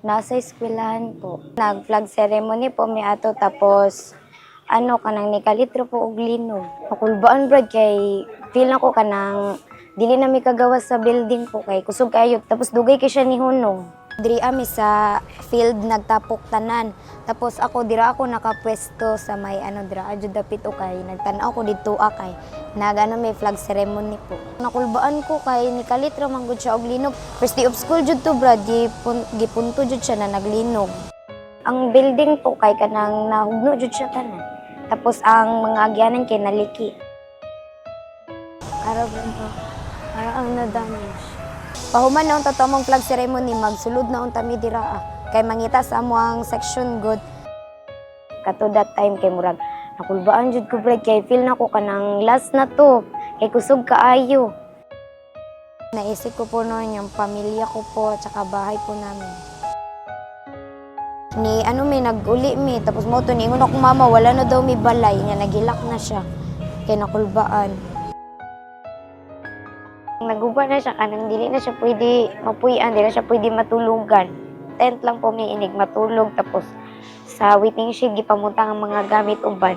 Nasa eskwelahan po. Nag-flag ceremony po mi ato tapos kanang nikalitro po og linog. Nakulbaan brad kay feel na ko kanang dili na mi kagawas sa building po kay kusog kayo tapos dugay kay siya ni hunong. Diri ami sa field nagtapok tanan. Tapos dira ako nakapwesto sa may dira adyo dapit o kay nagtan-aw ko didto kay may flag ceremony po. Nakulbaan ko kay nikalitro man gud siya og linog. First day of school jud to brad gipunto jud siya na naglinog. Ang building po kay kanang nahugno jud siya tanan. Tapos ang mga agyanan kay naliki. Para ang na-damage. Pahuman na unta mong flag ceremony, magsulod na unta mi dira kay mangita sa amuang section good. Kato that time kay murag nakulbaan jud ko brad kay feel na ko kanang last na to kay kusog kaayo. Naisip ko po noon yung pamilya ko po at bahay po namin. May nag-uli mi tapos mo to ningon akong mama wala na daw mi balay nga nagilak na siya kay nakulbaan. Naguba na siya kanang dili na siya pwede mapuy-an, dili na siya pwede matulugan. Tent lang po may inig matulog tapos sa waiting shed gipamutang ang mga gamit uban.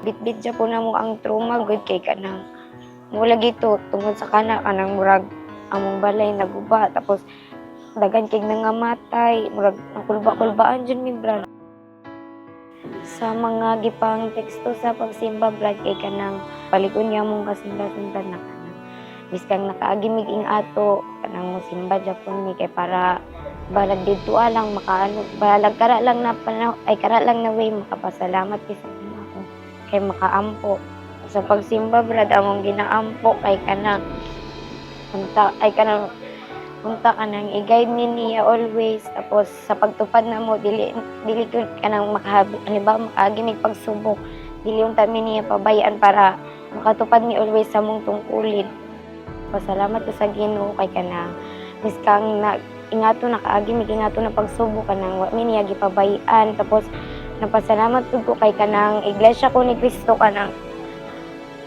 Bitbit siya po namo ang trauma good kay kanang mula gito tungod sa kanang murag among balay naguba tapos dagan kay nangamatay murag nakulba-kulbaan jud mi brad. Sa mga gipang teksto sa pagsimba brad kay kanang palikon niya mong kasinda-sinda na biskang nakaagimig ing ato kanang mosimba Japon ni kay para balag didto lang makaano balag kara lang na kara lang na way makapasalamat kay sa ako kay makaampo sa pagsimba brad among ginaampo kay kanang kanang i-guide niya always tapos sa pagtupad na mo dili ko kanang makaagimig pagsubok dili unta mi niya pabayaan para makatupad mi always sa mong tungkulin. Pasalamat ko sa Ginoo kay kanang miskang ingato nakaagi ingato na pagsubok kanang wa mi niya gipabayan tapos napasalamat pud ko kay kanang iglesia ko ni Cristo kanang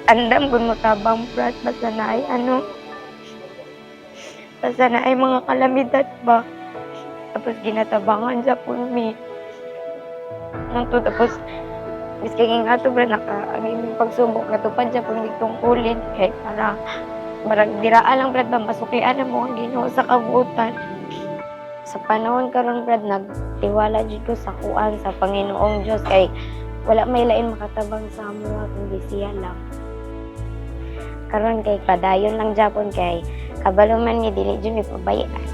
andam gud mo tabang brad basta na ay mga kalamidad ba tapos ginatabangan Japon mi tapos miskang ingato brad nakaagi pagsubok natupad Japon gitungkulin kay para marag diraan lang brad ba masuklian mo ang Ginoo sa kabutan. Sa panahon karon brad nagtiwala jud ko sa kuan sa Panginoong Dios kay wala may lain makatabang sa amuha kundi siya lang. Karon kay padayon lang Japon kay kabalo man ni dili jud mi pabayaan.